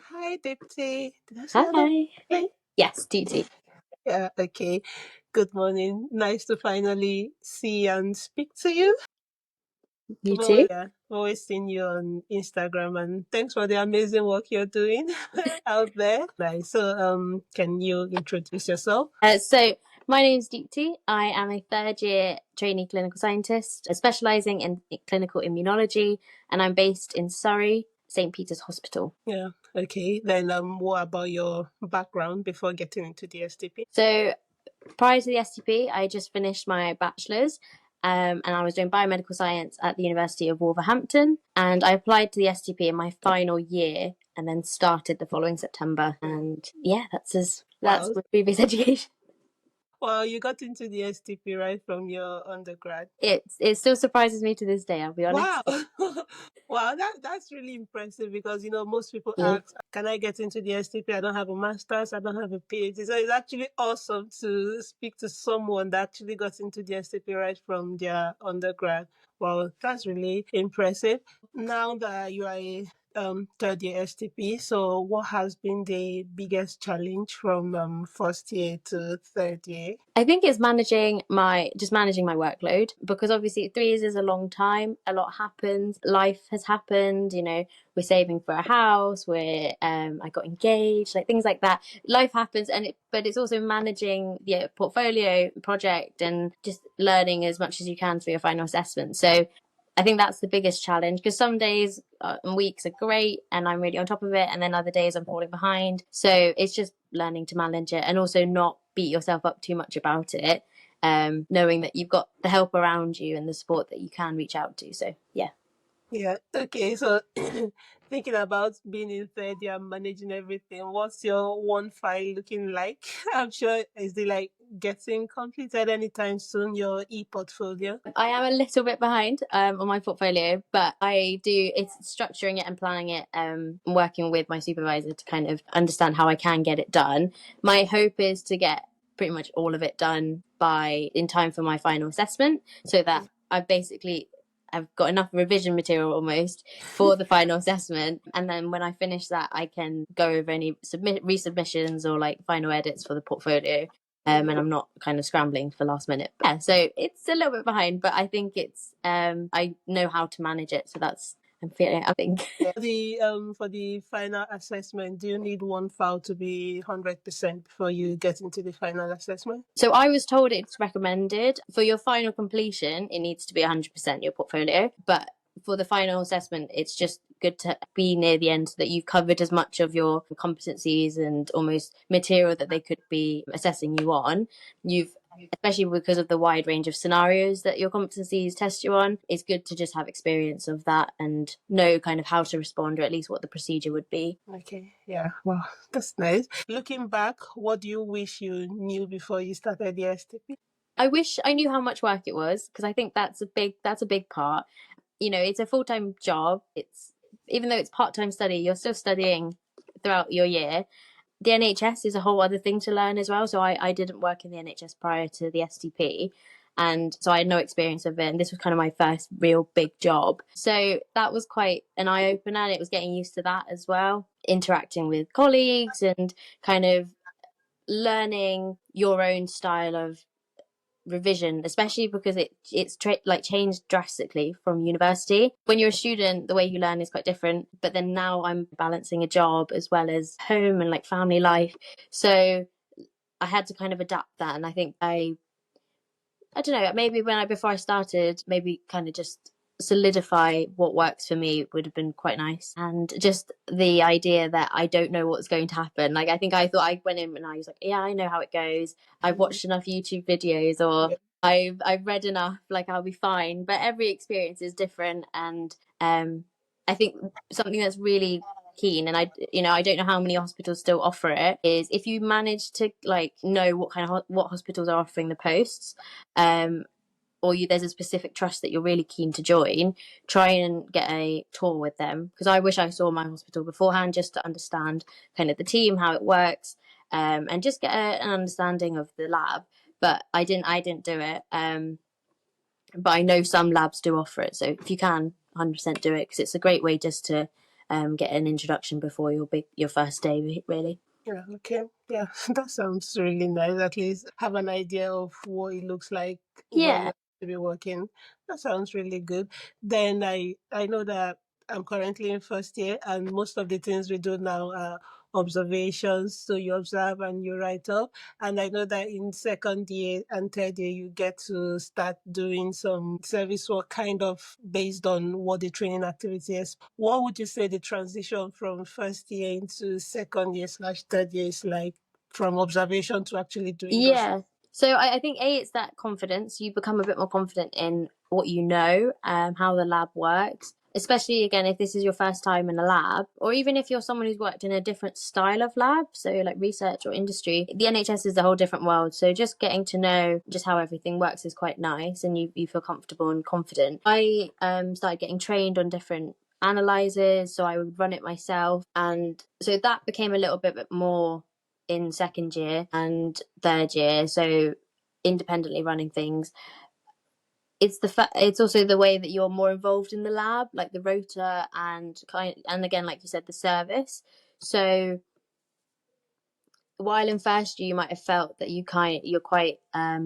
Hi, Deepthy. Did I say hello? Hi. Yes, Deepthy. Yeah, okay. Good morning. Nice to finally see and speak to you. You too. Yeah, always seen you on Instagram, and thanks for the amazing work you're doing out there. Nice. So, can you introduce yourself? So my name's Deepthy. I am a third year trainee clinical scientist, specialising in clinical immunology, and I'm based in Surrey, St Peter's Hospital. Yeah. Okay. Then, what about your background before getting into the STP? So prior to the STP, I just finished my bachelor's. And I was doing biomedical science at the University of Wolverhampton. And I applied to the STP in my final year and then started the following September. And yeah, that's Wow. my previous education. Well, you got into the STP right from your undergrad. It still surprises me to this day, I'll be honest. Wow. Wow, that's really impressive because most people Yeah. ask, can I get into the STP? I don't have a master's, I don't have a PhD. So it's actually awesome to speak to someone that actually got into the STP right from their undergrad. Wow, that's really impressive. Now that you are a third year STP, so what has been the biggest challenge from first year to third year? I think it's managing my workload, because obviously 3 years is a long time. A lot happens. Life has happened. We're saving for a house. I got engaged, like things like that. Life happens, but it's also managing the portfolio project and just learning as much as you can for your final assessment. So I think that's the biggest challenge, because some days and weeks are great and I'm really on top of it, and then other days I'm falling behind. So it's just learning to manage it and also not beat yourself up too much about it, knowing that you've got the help around you and the support that you can reach out to. So yeah. Yeah. Okay. So, thinking about being in third year, managing everything, what's your one file looking like? I'm sure is it like getting completed anytime soon? Your e-portfolio. I am a little bit behind on my portfolio, but it's structuring it and planning it, working with my supervisor to kind of understand how I can get it done. My hope is to get pretty much all of it done in time for my final assessment, so that I've got enough revision material almost for the final assessment, and then when I finish that, I can go over any resubmissions or like final edits for the portfolio, and I'm not kind of scrambling for last minute. But yeah, so it's a little bit behind, but I think I know how to manage it, so I think. Yeah. For the final assessment, do you need one file to be 100% before you get into the final assessment? So I was told it's recommended for your final completion. It needs to be 100% your portfolio, but for the final assessment, it's just good to be near the end so that you've covered as much of your competencies and almost material that they could be assessing you on. Especially because of the wide range of scenarios that your competencies test you on, it's good to just have experience of that and know kind of how to respond, or at least what the procedure would be. Okay. Yeah. Wow, that's nice. Looking back, what do you wish you knew before you started the STP? I wish I knew how much work it was, because I think that's a big part. It's a full-time job. It's Even though it's part-time study, you're still studying throughout your year. The NHS is a whole other thing to learn as well. So I didn't work in the NHS prior to the STP, and so I had no experience of it, and this was kind of my first real big job. So that was quite an eye-opener, and it was getting used to that as well, interacting with colleagues and kind of learning your own style of revision, especially because it's changed drastically from university. When you're a student, the way you learn is quite different, but then now I'm balancing a job as well as home and like family life, so I had to kind of adapt that. And I think I don't know, maybe before I started, maybe kind of just solidify what works for me would have been quite nice. And just the idea that I don't know what's going to happen. Like, I think I thought I went in and I was like, yeah, I know how it goes. I've watched enough YouTube videos, or I've read enough, like I'll be fine. But every experience is different. And I think something that's really keen, and I don't know how many hospitals still offer it, is if you manage to like know what hospitals are offering the posts, or there's a specific trust that you're really keen to join, try and get a tour with them, because I wish I saw my hospital beforehand just to understand kind of the team, how it works, and just get an understanding of the lab. But I didn't do it, but I know some labs do offer it, so if you can, 100% do it, because it's a great way just to get an introduction before your first day, really. Yeah, okay. Yeah, that sounds really nice. At least have an idea of what it looks like where Yeah. you're to be working. That sounds really good. Then I know that I'm currently in first year, and most of the things we do now are observations. So you observe and you write up. And I know that in second year and third year you get to start doing some service work kind of based on what the training activity is. What would you say the transition from first year into second year slash third year is like, from observation to actually doing those? Yeah. So I think it's that confidence. You become a bit more confident in what you know, how the lab works. Especially again, if this is your first time in a lab, or even if you're someone who's worked in a different style of lab, so like research or industry, the NHS is a whole different world. So just getting to know just how everything works is quite nice, and you feel comfortable and confident. I started getting trained on different analyzers, so I would run it myself, and so that became a little bit more in second year and third year, so independently running things. It's also the way that you're more involved in the lab, like the rota and again, like you said, the service. So while in first year you might have felt that you're quite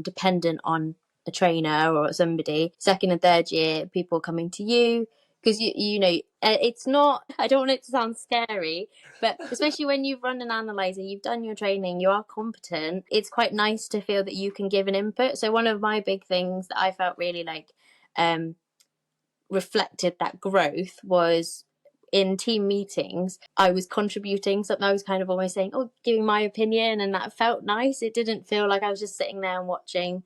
dependent on a trainer or somebody, second and third year people coming to you, because you know it's not, I don't want it to sound scary, but especially when you've run an analyzer, you've done your training, you are competent, it's quite nice to feel that you can give an input. So one of my big things that I felt really like reflected that growth was in team meetings, I was contributing something. I was kind of almost saying, oh, giving my opinion, and that felt nice. It didn't feel like I was just sitting there and watching.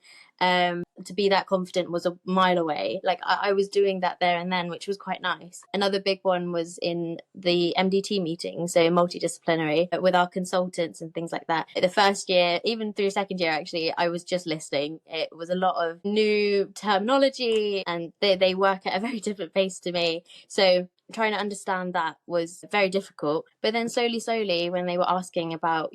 To be that confident was a mile away. Like I was doing that there and then, which was quite nice. Another big one was in the MDT meeting, so multidisciplinary, with our consultants and things like that. The first year, even through second year, actually, I was just listening. It was a lot of new terminology, and they work at a very different pace to me. So trying to understand that was very difficult. But then slowly, when they were asking about,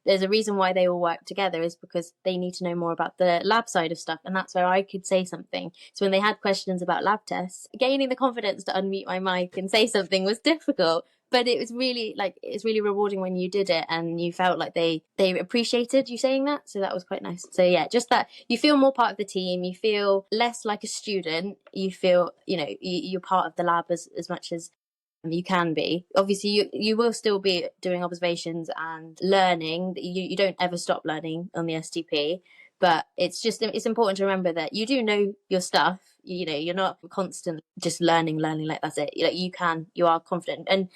there's a reason why they all work together, is because they need to know more about the lab side of stuff, and that's where I could say something. So when they had questions about lab tests, gaining the confidence to unmute my mic and say something was difficult, but it was really it's really rewarding when you did it and you felt like they appreciated you saying that. So that was quite nice. So yeah, just that you feel more part of the team, you feel less like a student, you feel you're part of the lab as much as you can be. Obviously you will still be doing observations and learning. You don't ever stop learning on the STP, but it's important to remember that you do know your stuff. You're not constantly just learning like that's it. You are confident, and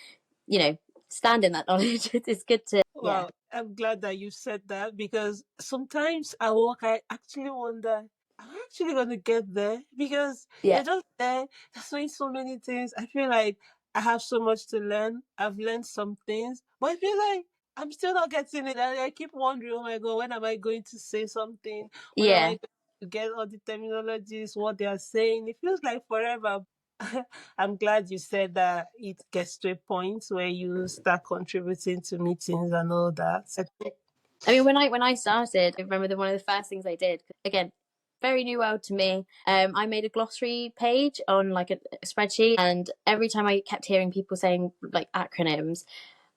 stand in that knowledge. It's good to, yeah. Well, I'm glad that you said that, because sometimes at work I actually wonder, am I actually going to get there? Because Yeah. you're just there, there's doing so many things. I feel like I have so much to learn. I've learned some things, but I feel like I'm still not getting it. I keep wondering, oh my God, when am I going to say something? When am I Yeah. going to get all the terminologies, what they are saying? It feels like forever. I'm glad you said that it gets to a point where you start contributing to meetings and all that. I mean, when I started, I remember one of the first things I did, again, very new world to me. I made a glossary page on like a spreadsheet, and every time I kept hearing people saying like acronyms,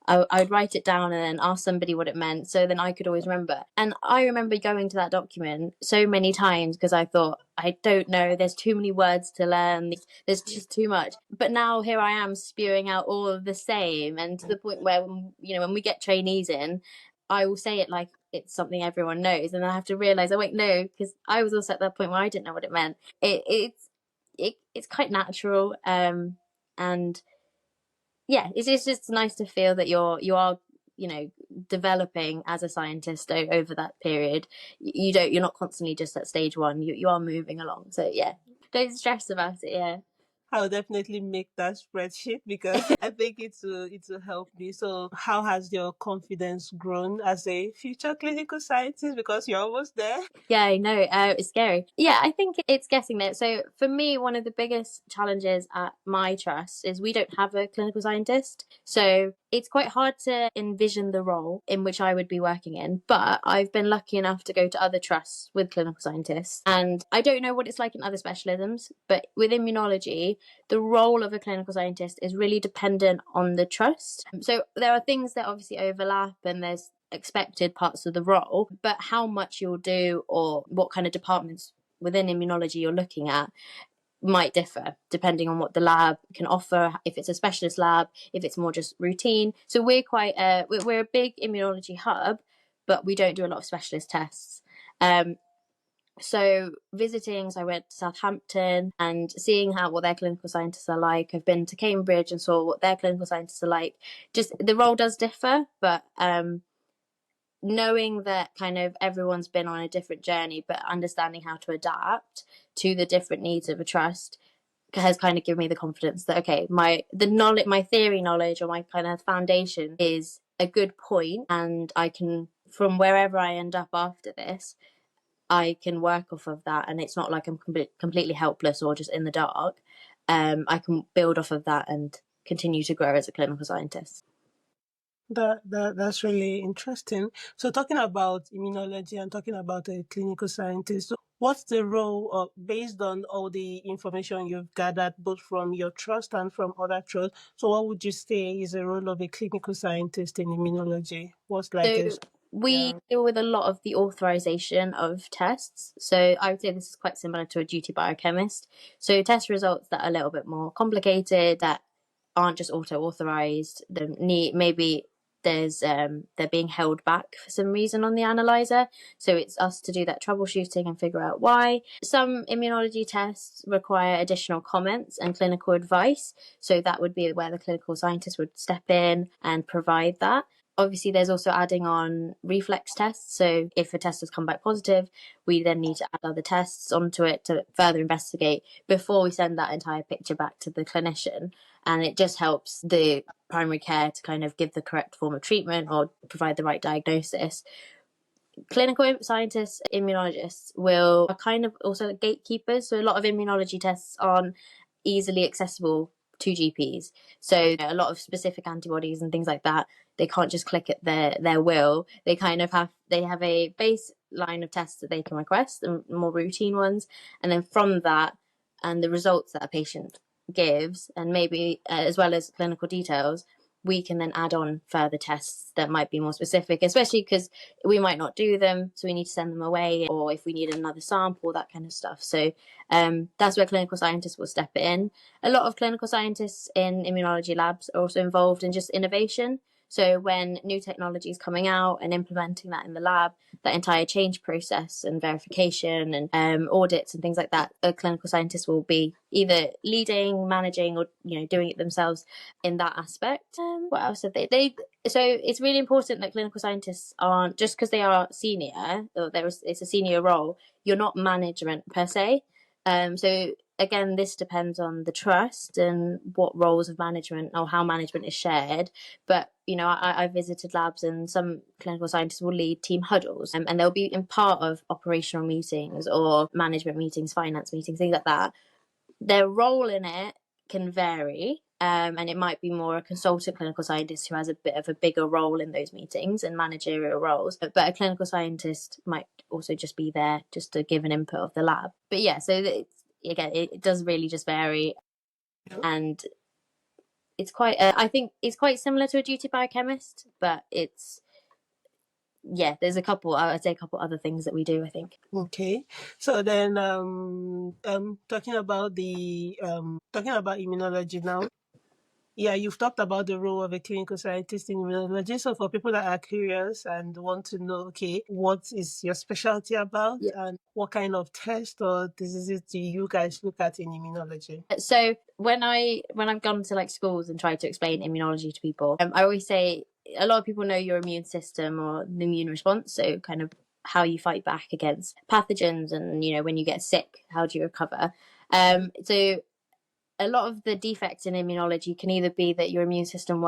I would write it down and then ask somebody what it meant, so then I could always remember. And I remember going to that document so many times because I thought, I don't know, there's too many words to learn, there's just too much. But now here I am spewing out all of the same, and to the point where when we get trainees in, I will say it like it's something everyone knows, and I have to realize, oh wait, no, because I was also at that point where I didn't know what it meant. It's quite natural, and yeah, it's just nice to feel that you are developing as a scientist over that period. You're not constantly just at stage one. You are moving along. So yeah, don't stress about it. Yeah. I'll definitely make that spreadsheet because I think it will help me. So, how has your confidence grown as a future clinical scientist? Because you're almost there. Yeah, I know. It's scary. Yeah, I think it's getting there. So for me, one of the biggest challenges at my trust is we don't have a clinical scientist. So it's quite hard to envision the role in which I would be working in. But I've been lucky enough to go to other trusts with clinical scientists. And I don't know what it's like in other specialisms, but with immunology, the role of a clinical scientist is really dependent on the trust. So there are things that obviously overlap and there's expected parts of the role, but how much you'll do or what kind of departments within immunology you're looking at might differ depending on what the lab can offer, if it's a specialist lab, if it's more just routine. So we're we're a big immunology hub, but we don't do a lot of specialist tests. So I went to Southampton and seeing what their clinical scientists are like. I've been to Cambridge and saw what their clinical scientists are like. Just the role does differ, but knowing that kind of everyone's been on a different journey, but understanding how to adapt to the different needs of a trust has kind of given me the confidence that, okay, my theory knowledge or my kind of foundation is a good point, and I can, from wherever I end up after this, I can work off of that, and it's not like I'm completely helpless or just in the dark. I can build off of that and continue to grow as a clinical scientist. That's really interesting. So talking about immunology and talking about a clinical scientist, what's the role based on all the information you've gathered both from your trust and from other trusts? So what would you say is the role of a clinical scientist in immunology? What's like So we deal with a lot of the authorization of tests. So I would say this is quite similar to a duty biochemist. So test results that are a little bit more complicated, that aren't just auto-authorized, maybe they're being held back for some reason on the analyzer. So it's us to do that troubleshooting and figure out why. Some immunology tests require additional comments and clinical advice. So that would be where the clinical scientist would step in and provide that. Obviously, there's also adding on reflex tests. So if a test has come back positive, we then need to add other tests onto it to further investigate before we send that entire picture back to the clinician. And it just helps the primary care to kind of give the correct form of treatment or provide the right diagnosis. Clinical scientists, immunologists are kind of also gatekeepers. So a lot of immunology tests aren't easily accessible to GPs. So a lot of specific antibodies and things like that, they can't just click at their will. They kind of have a baseline of tests that they can request, the more routine ones, and then from that and the results that a patient gives, and maybe as well as clinical details, we can then add on further tests that might be more specific, especially because we might not do them, so we need to send them away, or if we need another sample, that kind of stuff. So that's where clinical scientists will step in. A lot of clinical scientists in immunology labs are also involved in just innovation. So when new technology is coming out and implementing that in the lab, that entire change process and verification and audits and things like that, a clinical scientist will be either leading, managing, or doing it themselves in that aspect. What else have they? So it's really important that clinical scientists aren't, just because they are senior, or it's a senior role, you're not management per se. So again, this depends on the trust and what roles of management or how management is shared. But I visited labs, and some clinical scientists will lead team huddles, and they'll be in part of operational meetings or management meetings, finance meetings, things like that. Their role in it can vary, and it might be more a consultant clinical scientist who has a bit of a bigger role in those meetings and managerial roles, but a clinical scientist might also just be there just to give an input of the lab. But yeah, so it does really just vary, and it's quite I think it's quite similar to a duty biochemist, but there's a couple other things that we do, I think. Okay, so then talking about immunology now. Yeah, you've talked about the role of a clinical scientist in immunology. So for people that are curious and want to know, okay, what is your specialty about, and what kind of test or diseases do you guys look at in immunology? So when I've gone to like schools and tried to explain immunology to people, I always say a lot of people know your immune system or the immune response, so kind of how you fight back against pathogens, and when you get sick, how do you recover? So a lot of the defects in immunology can either be that your immune system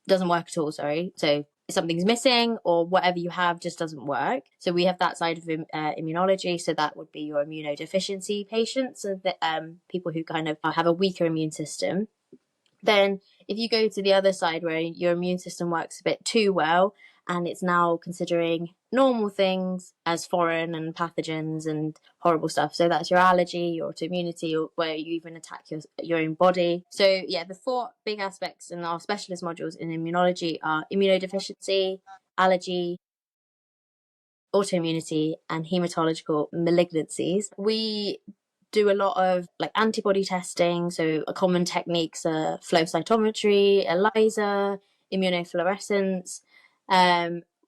doesn't work at all, so something's missing, or whatever you have just doesn't work. So we have that side of immunology. So that would be your immunodeficiency patients, so that people who kind of have a weaker immune system. Then if you go to the other side where your immune system works a bit too well and it's now considering normal things as foreign and pathogens and horrible stuff. So that's your allergy, your autoimmunity, or where you even attack your own body. So yeah, the 4 big aspects in our specialist modules in immunology are immunodeficiency, allergy, autoimmunity, and hematological malignancies. We do a lot of like antibody testing. So common techniques are flow cytometry, ELISA, immunofluorescence.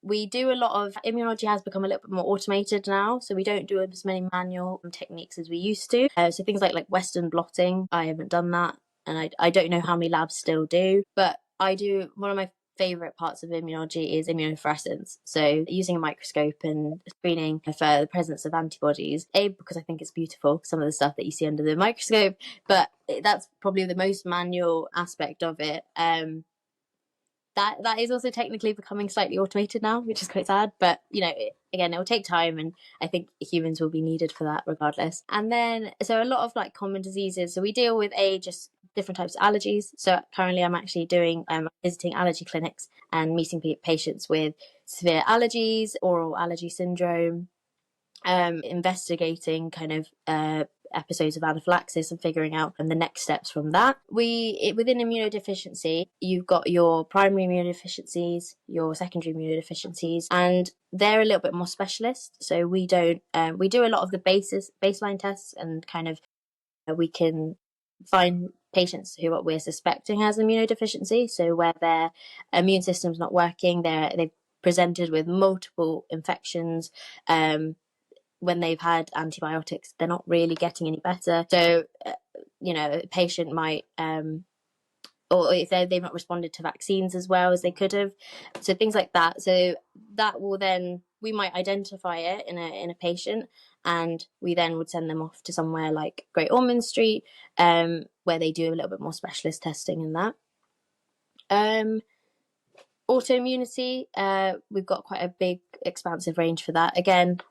We do a lot of immunology has become a little bit more automated now, so we don't do as many manual techniques as we used to. So things like Western blotting, I haven't done that, and I don't know how many labs still do, but I do. One of my favorite parts of immunology is immunofluorescence. So using a microscope and screening for the presence of antibodies, because I think it's beautiful, some of the stuff that you see under the microscope, but that's probably the most manual aspect of it. That is also technically becoming slightly automated now, which is quite sad, but again, it will take time, and I think humans will be needed for that regardless. And then so a lot of common diseases, so we deal with just different types of allergies. So currently I'm actually doing visiting allergy clinics and meeting patients with severe allergies, oral allergy syndrome, investigating kind of episodes of anaphylaxis and figuring out the next steps from that. Within immunodeficiency, you've got your primary immunodeficiencies, your secondary immunodeficiencies, and they're a little bit more specialist. So we do a lot of the baseline tests, and kind of we can find patients who we're suspecting has immunodeficiency. So where their immune system's not working, they've presented with multiple infections. When they've had antibiotics, they're not really getting any better. So, a patient might, or if they've not responded to vaccines as well as they could have. So things like that. So that will then, we might identify it in a patient, and we then would send them off to somewhere like Great Ormond Street, where they do a little bit more specialist testing in that. Autoimmunity, we've got quite a big expansive range for that. Again,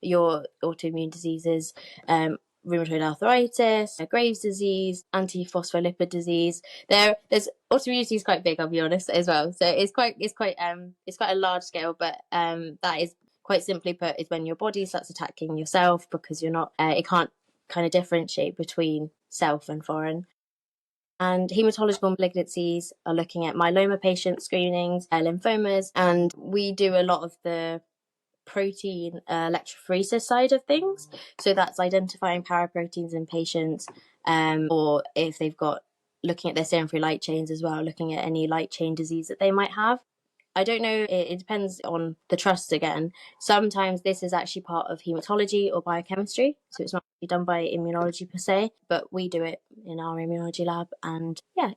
your autoimmune diseases, rheumatoid arthritis, Graves' disease, antiphospholipid disease. There's autoimmunity is quite big, I'll be honest, as well. So it's quite a large scale, but that is quite simply put is when your body starts attacking yourself because you're not, it can't kind of differentiate between self and foreign. And hematological malignancies are looking at myeloma patient screenings, lymphomas, and we do a lot of the protein electrophoresis side of things. So that's identifying paraproteins in patients, or if they've got, looking at their serum free light chains as well, looking at any light chain disease that they might have. I don't know, it depends on the trust again. Sometimes this is actually part of hematology or biochemistry, so it's not done by immunology per se, but we do it in our immunology lab, and I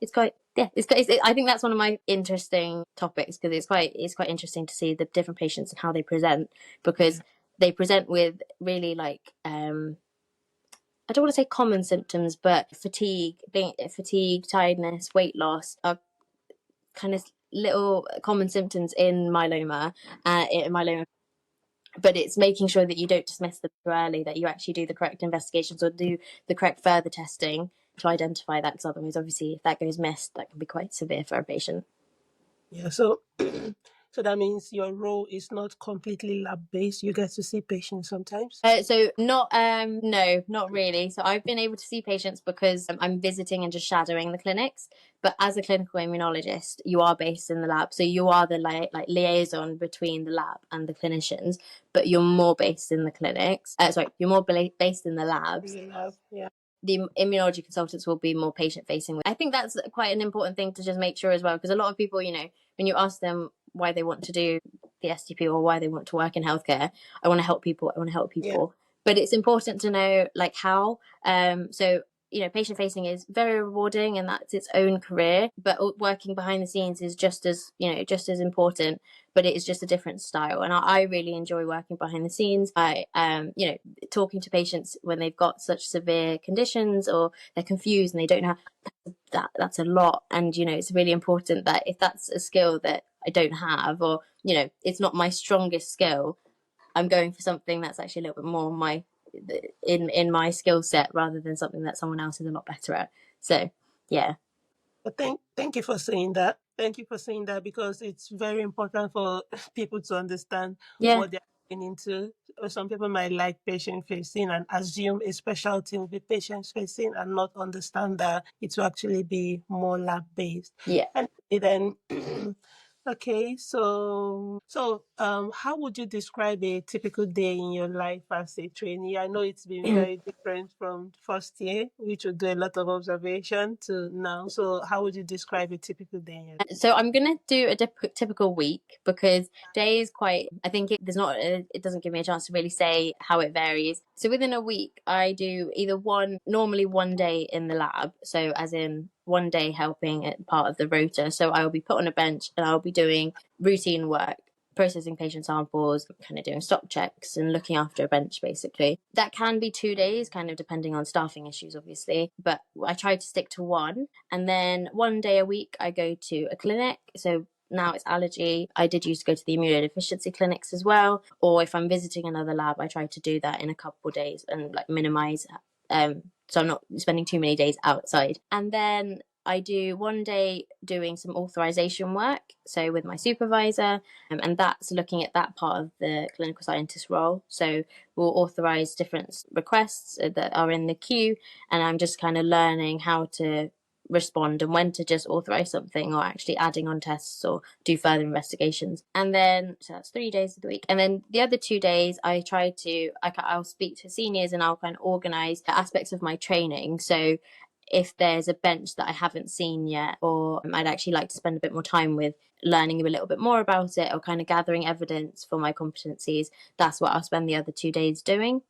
think that's one of my interesting topics, because it's quite interesting to see the different patients and how they present, because they present with really I don't want to say common symptoms, but fatigue, tiredness, weight loss are kind of little common symptoms in myeloma, but it's making sure that you don't dismiss them too early, that you actually do the correct investigations or do the correct further testing to identify that, because otherwise, obviously, if that goes missed, that can be quite severe for a patient. Yeah, so so that means your role is not completely lab based. You get to see patients sometimes. So not no, not really. So I've been able to see patients because I'm visiting and just shadowing the clinics. But as a clinical immunologist, you are based in the lab, so you are the liaison between the lab and the clinicians. But you're more based in the clinics. You're more based in the labs. Yeah. The immunology consultants will be more patient facing. I think that's quite an important thing to just make sure as well, because a lot of people, when you ask them why they want to do the STP or why they want to work in healthcare, I want to help people. Yeah. But it's important to know how. So patient facing is very rewarding, and that's its own career. But working behind the scenes is just as important. But it is just a different style, and I really enjoy working behind the scenes. I talking to patients when they've got such severe conditions or they're confused and they don't know that's a lot. And it's really important that if that's a skill that I don't have, or it's not my strongest skill, I'm going for something that's actually a little bit more in my skill set, rather than something that someone else is a lot better at. So yeah. But thank you for saying that. Thank you for saying that, because it's very important for people to understand Yeah. what they're going into. Some people might like patient facing and assume a specialty will be patient facing and not understand that it will actually be more lab based. Yeah. And then, okay, so how would you describe a typical day in your life as a trainee? I know it's been very different from first year, which would do a lot of observation, to now. So how would you describe a typical day in your life? So I'm gonna do a typical week, because day is quite. I think it doesn't give me a chance to really say how it varies. So within a week, I do either normally one day in the lab. So as in one day helping at part of the rota. So I will be put on a bench and I'll be doing routine work, processing patient samples, kind of doing stock checks and looking after a bench basically. That can be 2 days, kind of depending on staffing issues, obviously. But I try to stick to one. And then one day a week, I go to a clinic. So now it's allergy. I did used to go to the immunodeficiency clinics as well. Or if I'm visiting another lab, I try to do that in a couple of days and like minimize so I'm not spending too many days outside. And then I do one day doing some authorization work, so with my supervisor, and that's looking at that part of the clinical scientist role. So we'll authorize different requests that are in the queue, and I'm just kind of learning how to respond and when to just authorize something or actually adding on tests or do further investigations. And then so that's 3 days of the week, and then the other 2 days I'll speak to seniors and I'll kind of organize aspects of my training. So if there's a bench that I haven't seen yet, or I'd actually like to spend a bit more time with, learning a little bit more about it or kind of gathering evidence for my competencies, that's what I'll spend the other 2 days doing.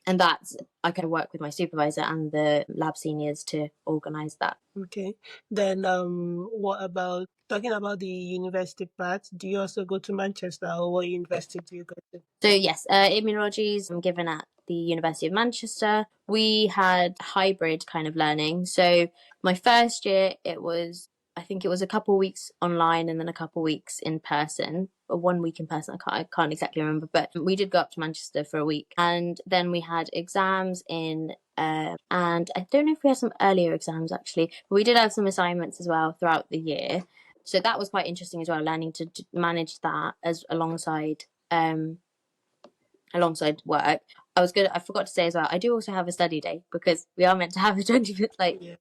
And that's, I kind of work with my supervisor and the lab seniors to organize that. Okay. Then what about talking about the university part? Do you also go to Manchester, or what university do you go to? So yes, immunology I'm given at the University of Manchester. We had hybrid kind of learning. So my first year, I think it was a couple of weeks online and then a couple of weeks in person, or 1 week in person. I can't exactly remember, but we did go up to Manchester for a week, and then we had exams and I don't know if we had some earlier exams actually, but we did have some assignments as well throughout the year. So that was quite interesting as well, learning to manage that as alongside work. I forgot to say as well, I do also have a study day, because we are meant to have a 20 like Yeah.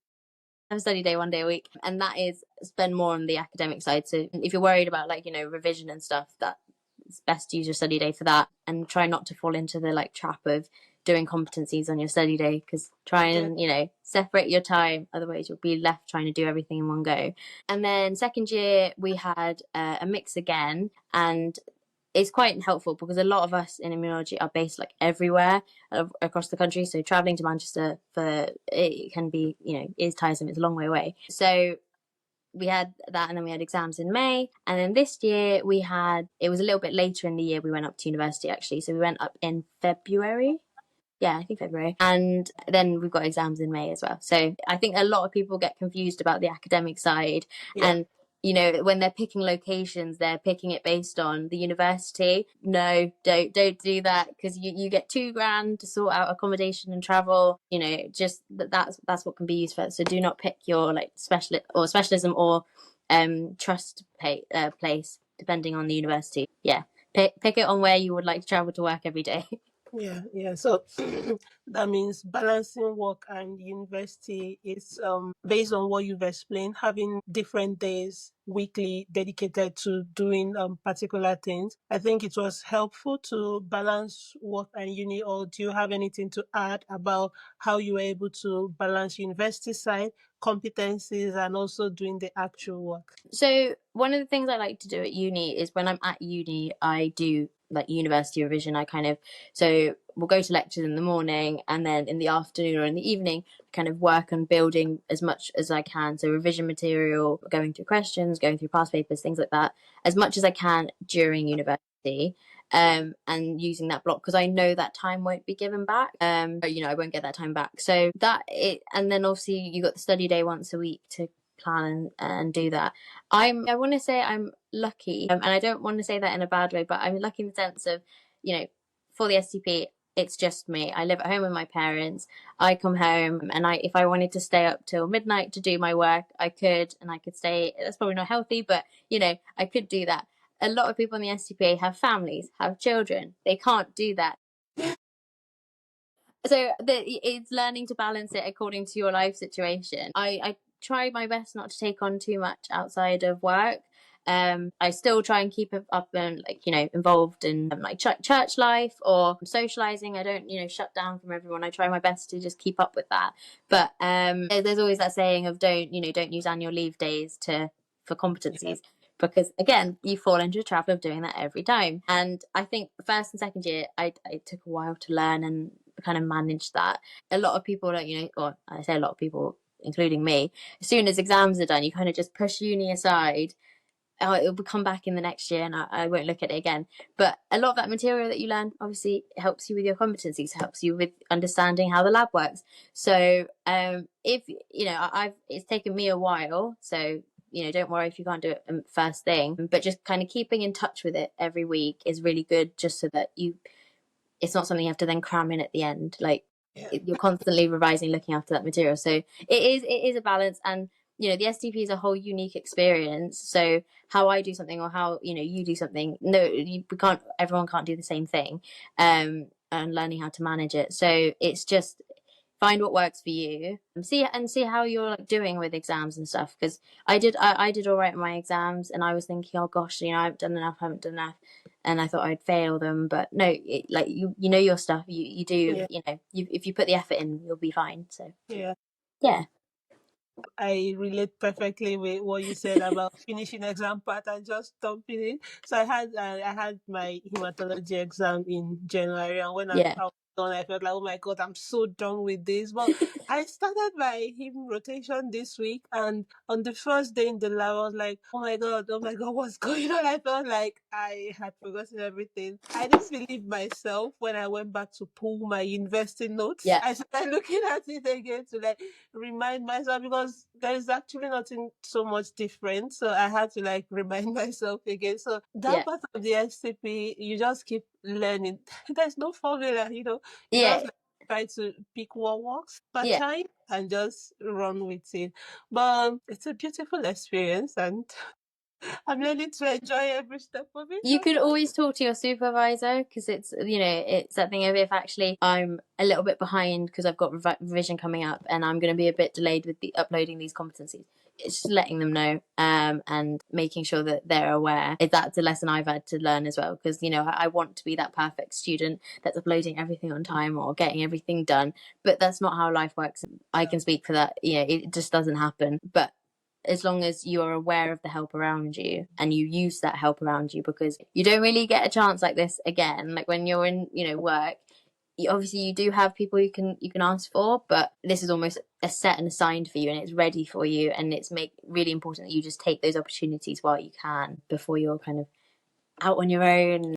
have a study day one day a week, and that is spend more on the academic side. So if you're worried about like, revision and stuff, that it's best to use your study day for that, and try not to fall into the like trap of doing competencies on your study day, because try Yeah. and separate your time, otherwise you'll be left trying to do everything in one go. And then second year we had a mix again, and it's quite helpful because a lot of us in immunology are based like everywhere across the country. So traveling to Manchester for it can be, is tiresome. It's a long way away. So we had that, and then we had exams in May. And then this year it was a little bit later in the year we went up to university actually. So we went up in February. Yeah, I think February. And then we've got exams in May as well. So I think a lot of people get confused about the academic side. Yeah. And, when they're picking locations, they're picking it based on the university. No, don't do that, because you get $2,000 to sort out accommodation and travel. Just that's what can be used for. So do not pick your like specialism or trust place depending on the university. Yeah, pick it on where you would like to travel to work every day. Yeah, yeah. So that means balancing work and university is based on what you've explained, having different days weekly dedicated to doing particular things. I think it was helpful to balance work and uni. Or do you have anything to add about how you were able to balance university side, competencies, and also doing the actual work? So one of the things I like to do at uni is when I'm at uni, I do like university revision. So we'll go to lectures in the morning, and then in the afternoon or in the evening, kind of work on building as much as I can. So revision material, going through questions, going through past papers, things like that, as much as I can during university. And using that block, because I know that time won't be given back. I won't get that time back. So and then obviously you got the study day once a week to plan and do that. I want to say I'm lucky, and I don't want to say that in a bad way, but I'm lucky in the sense of, for the STP, it's just me. I live at home with my parents. I come home, and if I wanted to stay up till midnight to do my work, I could, and I could stay. That's probably not healthy, but I could do that. A lot of people in the STPA have families, have children. They can't do that. So it's learning to balance it according to your life situation. I try my best not to take on too much outside of work. I still try and keep up and involved in like church life or socializing. I don't shut down from everyone. I try my best to just keep up with that. But there's always that saying of don't use annual leave days for competencies. Because again, you fall into a trap of doing that every time. And I think first and second year, I took a while to learn and kind of manage that. A lot of people don't, or I say a lot of people, including me, as soon as exams are done, you kind of just push uni aside. It will come back in the next year and I won't look at it again. But a lot of that material that you learn obviously helps you with your competencies, helps you with understanding how the lab works. So if it's taken me a while, so don't worry if you can't do it first thing, but just kind of keeping in touch with it every week is really good, just so that it's not something you have to then cram in at the end. Like you're constantly revising, looking after that material. So it is a balance, and the STP is a whole unique experience. So how I do something or how you do something, everyone can't do the same thing, and learning how to manage it. So it's just find what works for you and see how you're like doing with exams and stuff, because I did all right in my exams, and I was thinking, oh gosh, I haven't done enough, and I thought I'd fail them. But no, you know your stuff, you do. If you put the effort in, you'll be fine. So yeah. I relate perfectly with what you said about finishing exam part and just dumping it. So I had my hematology exam in January, and when I was done, I felt like, oh my god, I'm so done with this. But I started my heme rotation this week, and on the first day in the lab, I was like, oh my god, what's going on? I felt like I had forgotten everything. I didn't believe myself when I went back to pull my university notes. I started looking at it again to remind myself, because there's actually nothing so much different. So I had to remind myself again. So that part of the STP, you just keep learning. There's no formula, you just try to pick what works per time and just run with it. But it's a beautiful experience, and I'm learning to enjoy every step of it. You could always talk to your supervisor, because it's that thing of, if actually I'm a little bit behind because I've got revision coming up and I'm going to be a bit delayed with the uploading these competencies, it's just letting them know and making sure that they're aware. That's a lesson I've had to learn as well, because I want to be that perfect student that's uploading everything on time or getting everything done, but that's not how life works. I can speak for that. It just doesn't happen. But as long as you are aware of the help around you and you use that help around you, because you don't really get a chance like this again. Like when you're in work, obviously you do have people you can ask for, but this is almost a set and assigned for you, and it's ready for you, and it's really important that you just take those opportunities while you can, before you're kind of out on your own.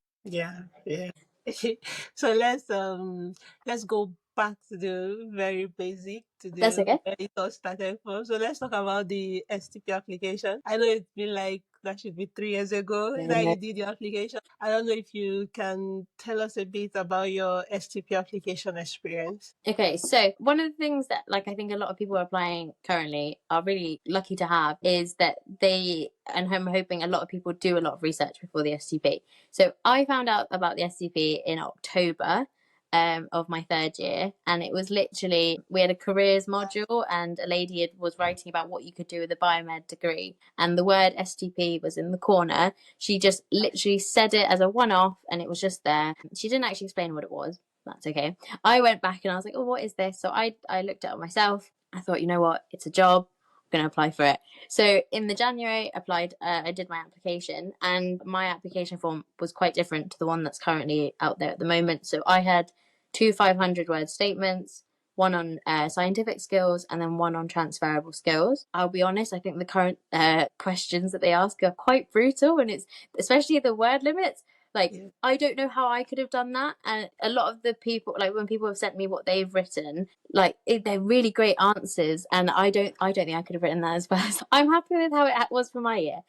So let's go back to the very basic, to the That's okay. where it all started from. So let's talk about the STP application. I know it's been that should be 3 years ago that you did your application. I don't know if you can tell us a bit about your STP application experience. Okay, so one of the things that I think a lot of people applying currently are really lucky to have is that and I'm hoping a lot of people do a lot of research before the STP. So I found out about the STP in October of my third year, and it was literally, we had a careers module, and a lady was writing about what you could do with a biomed degree, and the word STP was in the corner. She just literally said it as a one-off, and it was just there. She didn't actually explain what it was. That's okay. I went back and I was like, oh, what is this? So I looked it up myself. I thought, you know what, it's a job, I'm going to apply for it. So in the January, I did my application, and my application form was quite different to the one that's currently out there at the moment. So I had 2 500-word statements, one on scientific skills, and then one on transferable skills. I'll be honest, I think the current questions that they ask are quite brutal, and it's especially the word limits. I don't know how I could have done that. And a lot of the people, when people have sent me what they've written, they're really great answers, and I don't think I could have written that as well. So I'm happy with how it was for my year.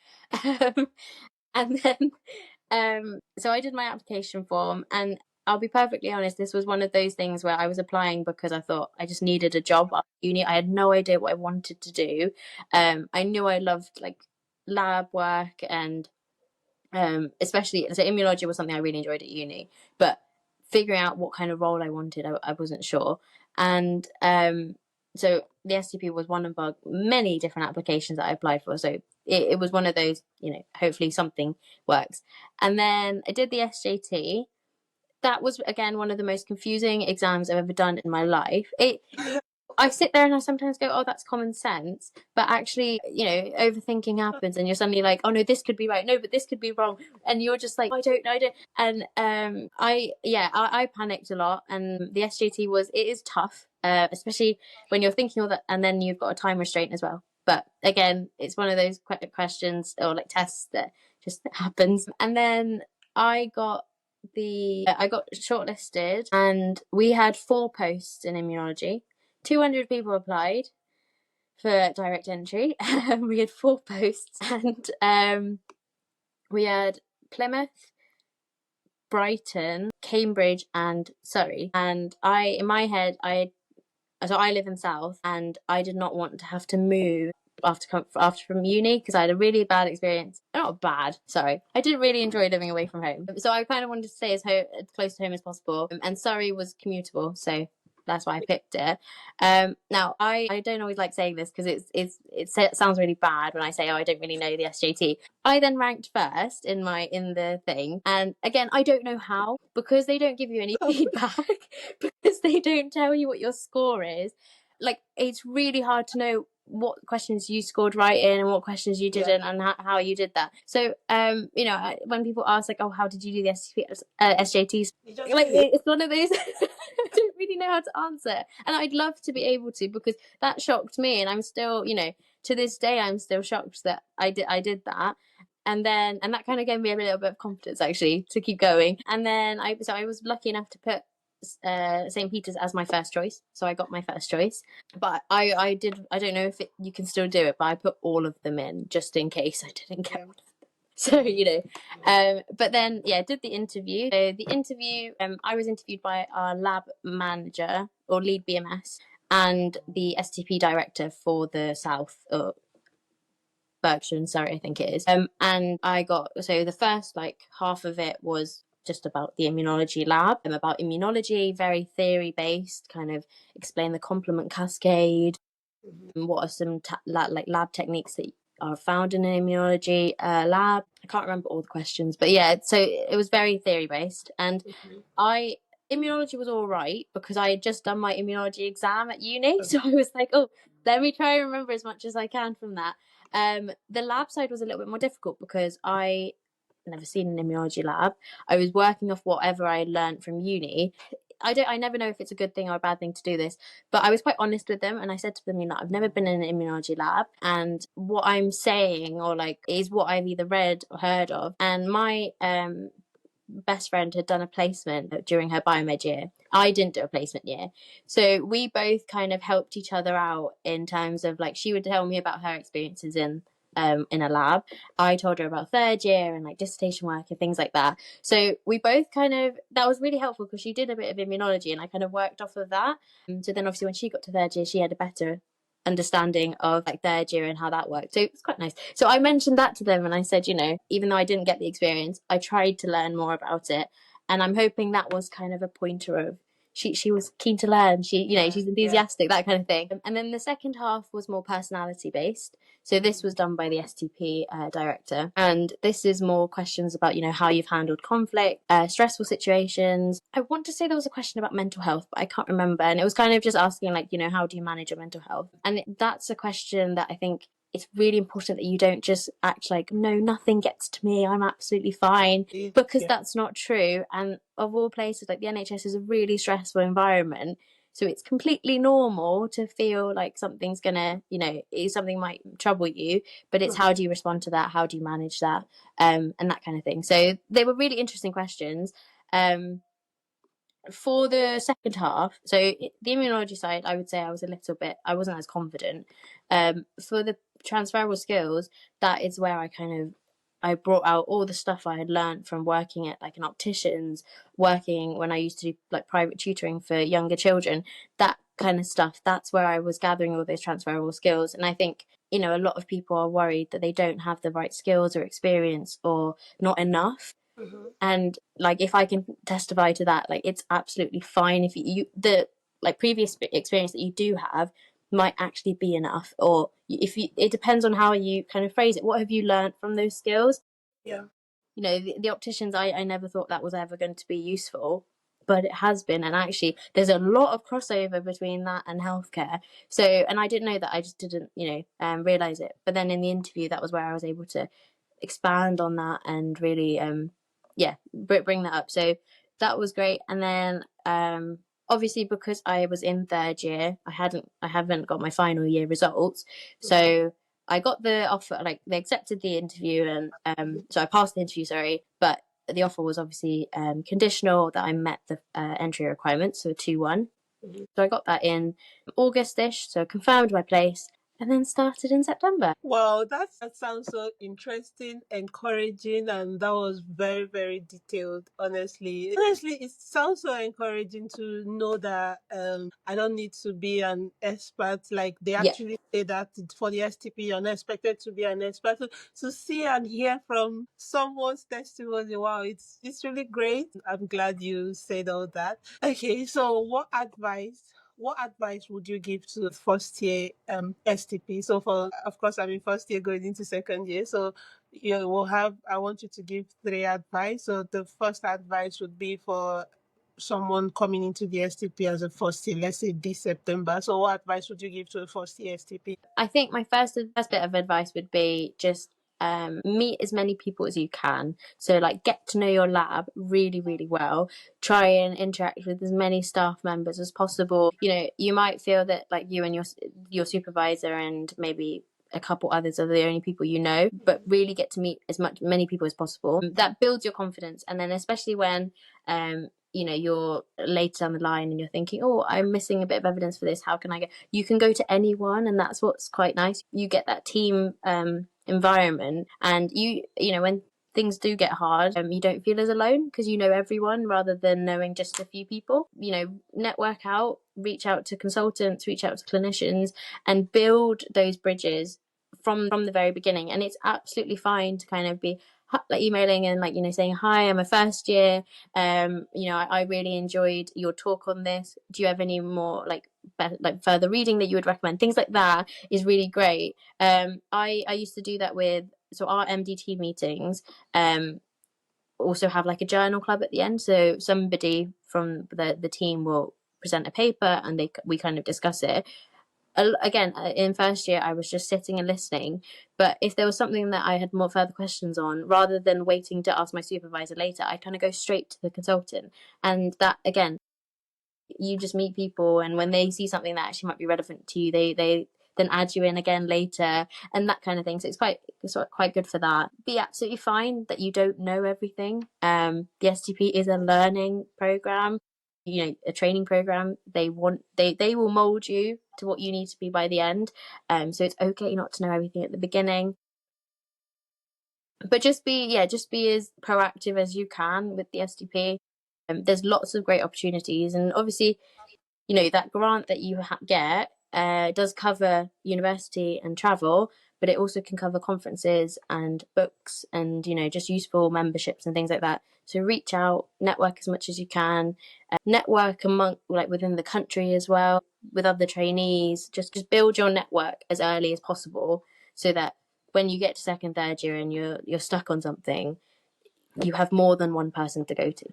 And then so I did my application form, and I'll be perfectly honest, this was one of those things where I was applying because I thought I just needed a job at uni. I had no idea what I wanted to do. I knew I loved like lab work, and especially so immunology was something I really enjoyed at uni, but figuring out what kind of role I wanted, I wasn't sure. And so the STP was one of our many different applications that I applied for. So it was one of those, hopefully something works. And then I did the SJT. That was again one of the most confusing exams I've ever done in my life. I sit there and I sometimes go, oh, that's common sense. But actually, overthinking happens and you're suddenly like, oh no, this could be right. No, but this could be wrong. And you're just like, I don't know. And I panicked a lot. And the SJT it is tough, especially when you're thinking all that. And then you've got a time restraint as well. But again, it's one of those questions or like tests that just happens. And then I got shortlisted, and we had 4 posts in immunology. 200 people applied for direct entry. We had 4 posts, and we had Plymouth, Brighton, Cambridge, and Surrey. And in my head, I live in South, and I did not want to have to move after from uni because I had a really bad experience. Not bad, sorry. I didn't really enjoy living away from home, so I kind of wanted to stay as close to home as possible. And Surrey was commutable, so that's why I picked it. Now I don't always like saying this because it sounds really bad when I say, oh, I don't really know the SJT. I then ranked first in the thing, and again, I don't know how, because they don't give you any feedback, because they don't tell you what your score is. Like, it's really hard to know what questions you scored right in and what questions you didn't, and how you did that. So when people ask like, oh, how did you do the SJTs, like, it's one of those I don't really know how to answer, and I'd love to be able to, because that shocked me, and I'm still, to this day I'm still shocked that I did that. And that kind of gave me a little bit of confidence, actually, to keep going. And then I was lucky enough to put St. Peter's as my first choice, so I got my first choice. But I don't know if you can still do it, but I put all of them in just in case I didn't get one. So but then did the interview. So the interview, I was interviewed by our lab manager or lead BMS and the STP director for the South, or Berkshire and Surrey, I think it is. And so the first half of it was just about the immunology lab, about immunology, very theory based, kind of explain the complement cascade, what are some lab techniques that are found in an immunology lab. I can't remember all the questions, but so it was very theory based. And immunology was all right because I had just done my immunology exam at uni, so I was like, oh, let me try and remember as much as I can from that. The lab side was a little bit more difficult because I never seen an immunology lab. I was working off whatever I had learned from uni. I never know if it's a good thing or a bad thing to do this, but I was quite honest with them, and I said to them, I've never been in an immunology lab, and what I'm saying is what I've either read or heard of. And my best friend had done a placement during her biomed year. I didn't do a placement year, so we both kind of helped each other out in terms of she would tell me about her experiences in a lab. I told her about third year and dissertation work and things like that. So we both that was really helpful because she did a bit of immunology and I kind of worked off of that. So then obviously when she got to third year, she had a better understanding of third year and how that worked. So it's quite nice. So I mentioned that to them and I said, even though I didn't get the experience, I tried to learn more about it. And I'm hoping that was kind of a pointer of she was keen to learn. She's enthusiastic, that kind of thing. And then the second half was more personality based. So this was done by the STP director. And this is more questions about, how you've handled conflict, stressful situations. I want to say there was a question about mental health, but I can't remember. And it was kind of just asking how do you manage your mental health? And that's a question that I think it's really important that you don't just act like, no, nothing gets to me, I'm absolutely fine, because that's not true. And of all places, the NHS is a really stressful environment, so it's completely normal to feel like something's gonna, something might trouble you, but it's how do you respond to that, how do you manage that, and that kind of thing. So they were really interesting questions. For the second half, so the immunology side, I would say I wasn't as confident. For the transferable skills, that is where I kind of I brought out all the stuff I had learned from working at like an optician's, working when I used to do like private tutoring for younger children, that kind of stuff. That's where I was gathering all those transferable skills. And I think, you know, a lot of people are worried that they don't have the right skills or experience or not enough. And like, if I can testify to that, like, it's absolutely fine if the like previous experience that you do have might actually be enough, or if you, it depends on how you kind of phrase it. What have you learned from those skills? Yeah. You know, the opticians, I never thought that was ever going to be useful, but it has been. And actually there's a lot of crossover between that and healthcare. So, and I didn't know that, I just didn't, you know, realize it. But then in the interview, that was where I was able to expand on that and really yeah, bring that up. So that was great. And then obviously, because I was in third year, I haven't got my final year results. So I got the offer, like they accepted the interview, and so I passed the interview, sorry, but the offer was obviously conditional that I met the entry requirements, so 2-1. So I got that in August-ish, so confirmed my place, and then started in September. Wow, that sounds so interesting, encouraging, and that was very, very detailed, honestly. Honestly, it sounds so encouraging to know that I don't need to be an expert. Like they Yeah. actually say that for the STP, you're not expected to be an expert. So to see and hear from someone's testimony, wow, it's really great. I'm glad you said all that. Okay, so what advice would you give to first year STP? So for, of course, I'm in first year going into second year. So you will have, I want you to give 3 advice. So the first advice would be for someone coming into the STP as a first year, let's say this September. So what advice would you give to a first year STP? I think my first bit of advice would be just meet as many people as you can. So like, get to know your lab really, really well. Try and interact with as many staff members as possible. You know, you might feel that like you and your supervisor and maybe a couple others are the only people you know, but really get to meet many people as possible. That builds your confidence. And then especially when you know, you're later down the line and you're thinking, oh, I'm missing a bit of evidence for this, how can I go? You can go to anyone, and that's what's quite nice. You get that team environment, and you know, when things do get hard, you don't feel as alone because you know everyone rather than knowing just a few people. You know, network out, reach out to consultants, reach out to clinicians, and build those bridges from the very beginning. And it's absolutely fine to kind of be like emailing and like, you know, saying, hi, I'm a first year, you know, I really enjoyed your talk on this, do you have any more like further reading that you would recommend? Things like that is really great. I used to do that with, so our MDT meetings also have like a journal club at the end, so somebody from the team will present a paper and we kind of discuss it. Again, in first year, I was just sitting and listening. But if there was something that I had more further questions on, rather than waiting to ask my supervisor later, I kind of go straight to the consultant. And that, again, you just meet people, and when they see something that actually might be relevant to you, they then add you in again later, and that kind of thing. So it's quite good for that. Be absolutely fine that you don't know everything. The STP is a learning program, you know, a training program. They will mold you to what you need to be by the end. So it's okay not to know everything at the beginning, but just be as proactive as you can with the STP. There's lots of great opportunities, and obviously, you know, that grant that you get does cover university and travel, but it also can cover conferences and books and, you know, just useful memberships and things like that. So reach out, network as much as you can, network among like within the country as well with other trainees. Just build your network as early as possible, so that when you get to second, third year and you're stuck on something, you have more than one person to go to.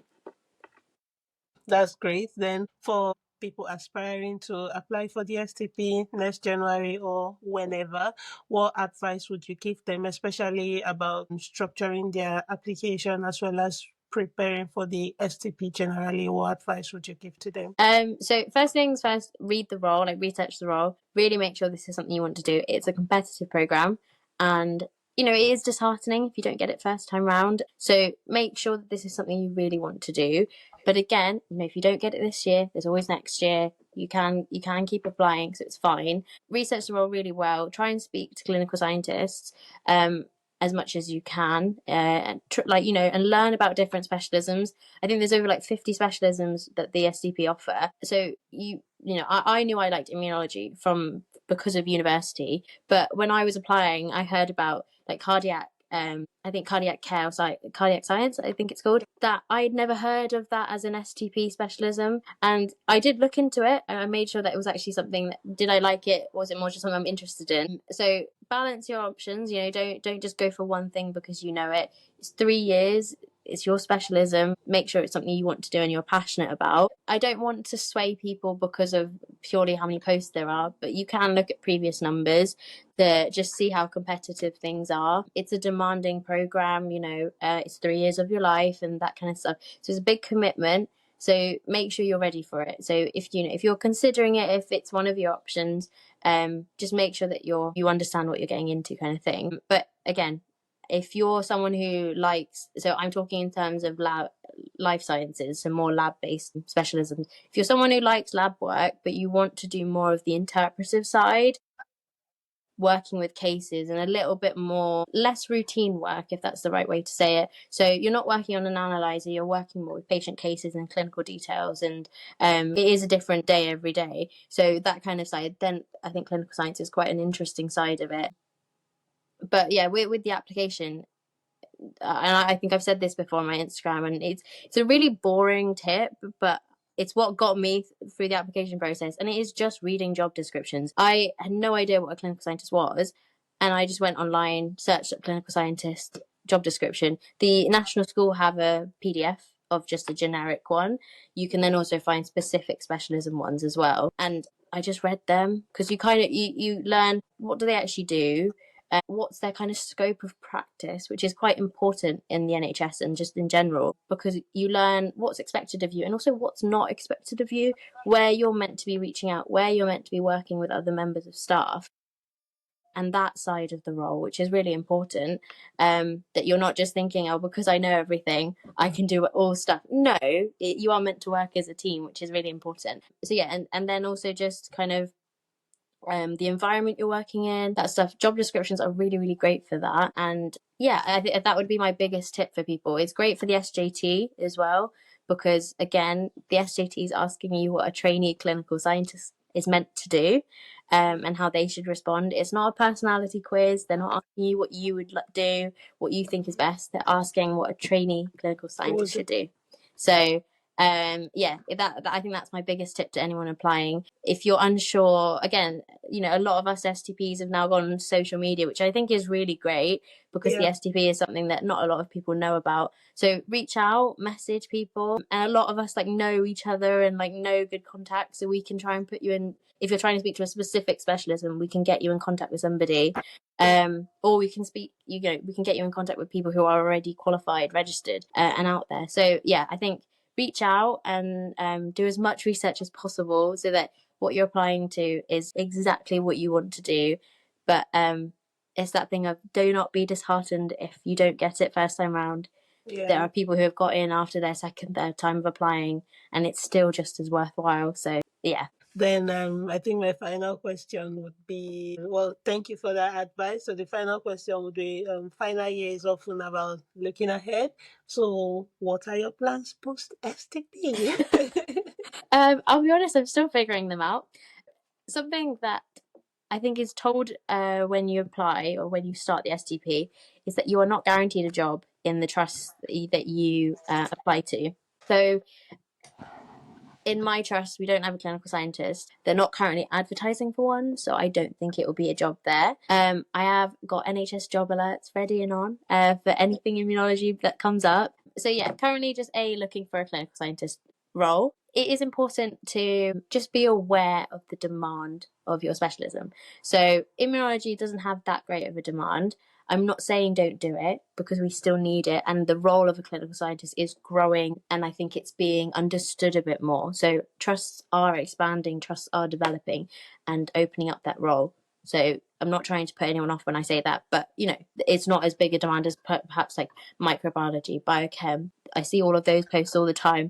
That's great. Then for people aspiring to apply for the STP next January or whenever, what advice would you give them, especially about structuring their application as well as preparing for the STP generally? What advice would you give to them? So first things first, read the role, like research the role, really make sure this is something you want to do. It's a competitive program, and you know, it is disheartening if you don't get it first time round. So make sure that this is something you really want to do. But again, you know, if you don't get it this year, there's always next year. You can keep applying, so it's fine. Research the role really well. Try and speak to clinical scientists. as much as you can, and and learn about different specialisms. I think there's over like 50 specialisms that the STP offer. So I knew I liked immunology because of university, but when I was applying, I heard about like cardiac, I think cardiac care, or cardiac science, I think it's called. That I'd never heard of that as an STP specialism, and I did look into it. And I made sure that it was actually something that, did I like it? Was it more just something I'm interested in? So balance your options. Don't just go for one thing because you know it. It's 3 years. It's your specialism. Make sure it's something you want to do and you're passionate about. I don't want to sway people because of purely how many posts there are, but you can look at previous numbers to just see how competitive things are. It's a demanding program, it's 3 years of your life and that kind of stuff. So it's a big commitment. So make sure you're ready for it. So if you're considering it, if it's one of your options, just make sure that you understand what you're getting into, kind of thing. But again, if you're someone who likes, so I'm talking in terms of life sciences, so more lab-based specialisms. If you're someone who likes lab work, but you want to do more of the interpretive side, working with cases and a little bit more less routine work, if that's the right way to say it. So you're not working on an analyzer, you're working more with patient cases and clinical details, and it is a different day every day. So that kind of side, then I think clinical science is quite an interesting side of it. But yeah, with the application, and I think I've said this before on my Instagram, and it's a really boring tip, but it's what got me through the application process, and it is just reading job descriptions. I had no idea what a clinical scientist was, and I just went online, searched up clinical scientist job description. The national school have a PDF of just a generic one. You can then also find specific specialism ones as well, and I just read them because you learn what do they actually do, what's their kind of scope of practice, which is quite important in the NHS and just in general, because you learn what's expected of you and also what's not expected of you, where you're meant to be reaching out, where you're meant to be working with other members of staff, and that side of the role, which is really important. That you're not just thinking, oh, because I know everything, I can do all stuff. No, you are meant to work as a team, which is really important. So yeah, and then also just kind of the environment you're working in, that stuff. Job descriptions are really, really great for that. And yeah, I think that would be my biggest tip for people. It's great for the SJT as well, because again, the SJT is asking you what a trainee clinical scientist is meant to do, and how they should respond. It's not a personality quiz. They're not asking you what you would do, what you think is best. They're asking what a trainee clinical scientist should do. So yeah, that I think that's my biggest tip to anyone applying. If you're unsure, again, a lot of us STPs have now gone on social media, which I think is really great, because the STP is something that not a lot of people know about. So reach out, message people, and a lot of us know each other and know good contacts, so we can try and put you in. If you're trying to speak to a specific specialism, we can get you in contact with somebody, or we can we can get you in contact with people who are already qualified, registered, and out there. So yeah, I think reach out and do as much research as possible so that what you're applying to is exactly what you want to do. But it's that thing of, do not be disheartened if you don't get it first time round. There are people who have got in after their second, third time of applying, and it's still just as worthwhile. So yeah. Then I think my final question would be, well, thank you for that advice. So the final question would be, final year is often about looking ahead. So what are your plans post STP? I'll be honest, I'm still figuring them out. Something that I think is told when you apply or when you start the STP is that you are not guaranteed a job in the trust that you apply to. So in my trust, we don't have a clinical scientist. They're not currently advertising for one, so I don't think it will be a job there. I have got NHS job alerts ready and on for anything immunology that comes up. So yeah, currently just looking for a clinical scientist role. It is important to just be aware of the demand of your specialism. So immunology doesn't have that great of a demand. I'm not saying don't do it, because we still need it, and the role of a clinical scientist is growing, and I think it's being understood a bit more. So trusts are expanding, trusts are developing and opening up that role. So I'm not trying to put anyone off when I say that, but it's not as big a demand as perhaps like microbiology, biochem. I see all of those posts all the time.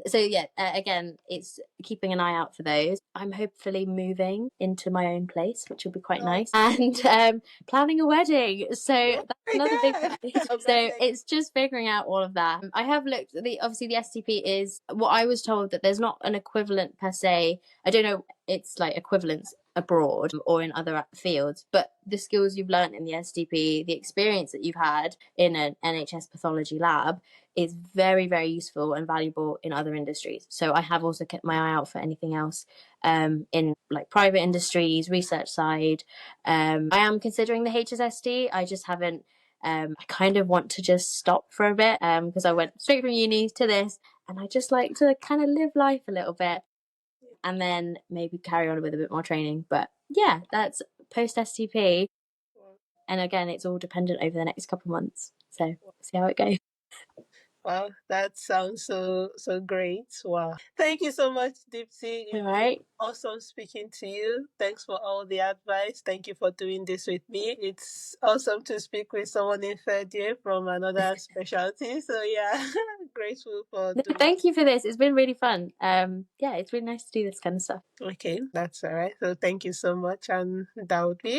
So yeah, again, it's keeping an eye out for those. I'm hopefully moving into my own place, which will be quite nice, and planning a wedding. So that's another big so it's just figuring out all of that. I have looked at obviously the STP is what I was told, that there's not an equivalent per se. I don't know, it's like equivalents abroad or in other fields, but the skills you've learned in the STP, the experience that you've had in an NHS pathology lab, is very, very useful and valuable in other industries. So I have also kept my eye out for anything else in like private industries, research side. I am considering the HSST. I just haven't. I kind of want to just stop for a bit because I went straight from uni to this, and I just like to kind of live life a little bit and then maybe carry on with a bit more training. But yeah, that's post STP. And again, it's all dependent over the next couple of months. So see how it goes. Wow, that sounds so great. Wow. Thank you so much, Deepthy. All right. Awesome speaking to you. Thanks for all the advice. Thank you for doing this with me. It's awesome to speak with someone in third year from another specialty. So yeah, grateful for doing. Thank you for this. It's been really fun. Yeah, it's really nice to do this kind of stuff. Okay, that's all right. So thank you so much, and that would be